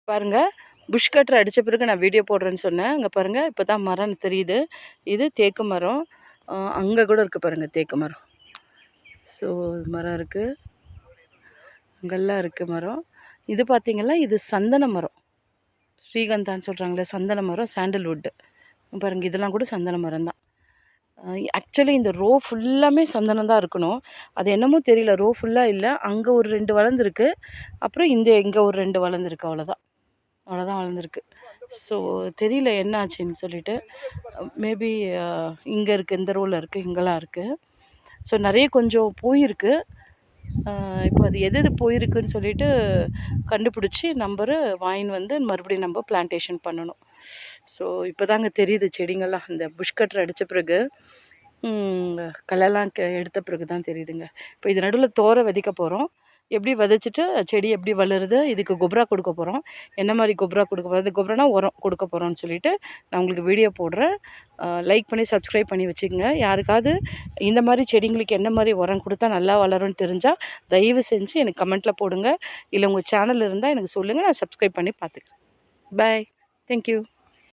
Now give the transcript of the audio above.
பாருங்க, push cutter அடித்த பிறகு நான் வீடியோ போடுறேன்னு சொன்னேன். அங்கே பாருங்கள், இப்போ தான் மரம் தெரியுது. இது தேக்கு மரம். அங்கே கூட இருக்குது பாருங்கள் தேக்கு மரம். ஸோ மரம் இருக்குது, அங்கெல்லாம் இருக்குது மரம். இது பார்த்திங்கன்னா இது சந்தன மரம், ஸ்ரீகந்தான்னு சொல்கிறாங்களே சந்தன மரம், சாண்டல்வுட்டு. பாருங்கள் இதெல்லாம் கூட சந்தன மரம் தான். ஆக்சுவலி இந்த ரோ ஃபுல்லாமே சந்தனம் தான் இருக்கணும். அது என்னமோ தெரியல, ரோ ஃபுல்லாக இல்லை. அங்கே ஒரு 2 வளர்ந்துருக்கு, அப்புறம் இங்கே ஒரு 2 வளர்ந்துருக்கு. அவ்வளோதான் வளர்ந்துருக்கு. ஸோ தெரியல என்ன ஆச்சுன்னு சொல்லிட்டு. மேபி இங்கே இருக்குது, இந்த ரோவில் இருக்குது, இங்கெல்லாம் இருக்குது. ஸோ நிறைய கொஞ்சம் போயிருக்கு. இப்போ அது எது போயிருக்குன்னு சொல்லிட்டு கண்டுபிடிச்சி நம்பரு வாங்கின்னு வந்து மறுபடியும் நம்ம பிளான்டேஷன் பண்ணணும். ஸோ இப்போ தாங்க தெரியுது செடிங்கள்லாம். இந்த புஷ் கட்டர் அடித்த பிறகு களைலாம் எடுத்த பிறகு தான் தெரியுதுங்க. இப்போ இது நடுவில் தோரை விதைக்க போகிறோம். எப்படி விதைச்சிட்டு செடி எப்படி வளருது, இதுக்கு கொப்ரா கொடுக்க போகிறோம். என்ன மாதிரி கொப்ரா கொடுக்க போகிறோம், அது கொப்ரானா உரம் கொடுக்க போகிறோம்னு சொல்லிட்டு நான் உங்களுக்கு வீடியோ போடுறேன். லைக் பண்ணி சப்ஸ்கிரைப் பண்ணி வச்சுக்கோங்க. யாருக்காவது இந்த மாதிரி செடிங்களுக்கு என்ன மாதிரி உரம் கொடுத்தா நல்லா வளரும்னு தெரிஞ்சால் தயவு செஞ்சு எனக்கு கமெண்ட்டில் போடுங்க. இல்லை உங்கள் சேனல் இருந்தால் எனக்கு சொல்லுங்கள், நான் சப்ஸ்கிரைப் பண்ணி பார்த்துக்கிறேன். பாய், தேங்க்யூ.